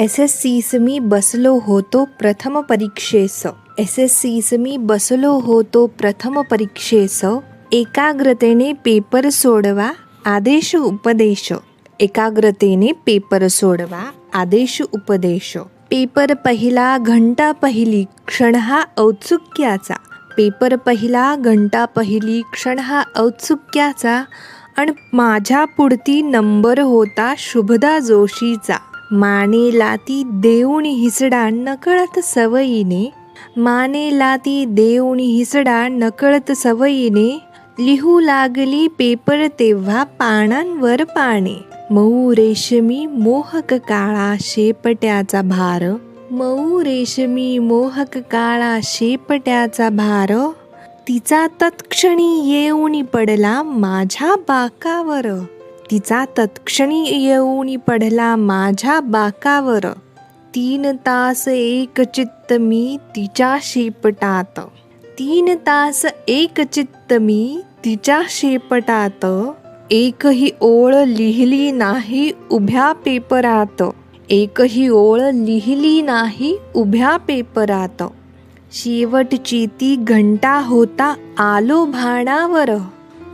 SSCस मी बसलो होतो प्रथम परीक्षेस. SSCस मी बसलो होतो प्रथम परीक्षेस. एकाग्रतेने पेपर सोडवा आदेश उपदेश. एकाग्रतेने पेपर सोडवा आदेश उपदेश. पेपर पहिला घंटा पहिली क्षण हा औत्सुक्याचा. पेपर पहिला घंटा पहिली क्षण हा औत्सुक्याचा. आणि माझ्या पुढती नंबर होता शुभदा जोशीचा. माने लाती देऊन हिसडा नकळत सवयीने. माने लाती देऊन हिसडा नकळत सवयीने. लिहू लागली पेपर तेव्हा पानांवर पाने. मऊ रेशमी मोहक काळा शेपट्याचा भार. मऊ रेशमी मोहक काळा शेपट्याचा भार. तिचा तत्क्षणी येऊनी पडला माझ्या बाकावर. तिचा तत्क्षणी येऊनी पडला माझ्या बाकावर. 3 तास एकचित्त मी तिच्या शेपटात. 3 तास एकचित्त मी तिच्या शेपटात. एकही ओळ लिहिली नाही उभ्या पेपरात. एकही ओळ लिहिली नाही उभ्या पेपरात. शेवटची ती घंटा होता आलो भाणावर.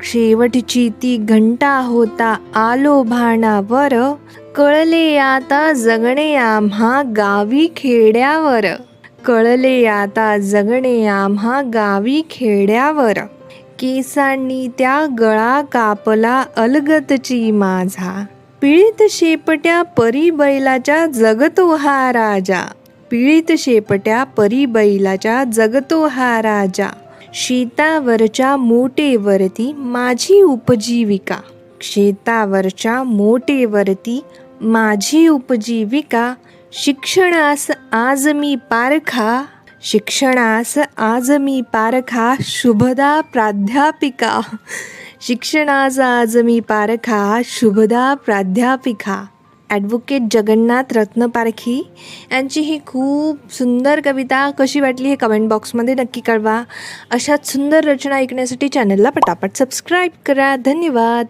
शेवटची ती घंटा होता आलो भाणावर. कळले आता जगणे आम्हा गावी खेड्यावर. कळले आता जगणे आम्हा गावी खेड्यावर. केसांनी त्या गळा कापला अलगतची माझा. पिळीत शेपट्या परी बैलाच्या जगतो हा राजा. पिळीत शेपट्या परी बैलाच्या जगतो हा राजा. शेतावरच्या मोटेवरती माझी उपजीविका. शेतावरच्या मोटेवरती माझी उपजीविका. शिक्षणास आज मी पारखा. शिक्षणास आज मी पारखा शुभदा प्राध्यापिका. शिक्षणास आज मी पारखा शुभदा प्राध्यापिका. ॲडव्होकेट जगन्नाथ रत्नपारखी यांची ही खूप सुंदर कविता कशी वाटली हे कमेंट बॉक्समध्ये नक्की कळवा. अशाच सुंदर रचना ऐकण्यासाठी चॅनलला पटापट सबस्क्राईब करा. धन्यवाद.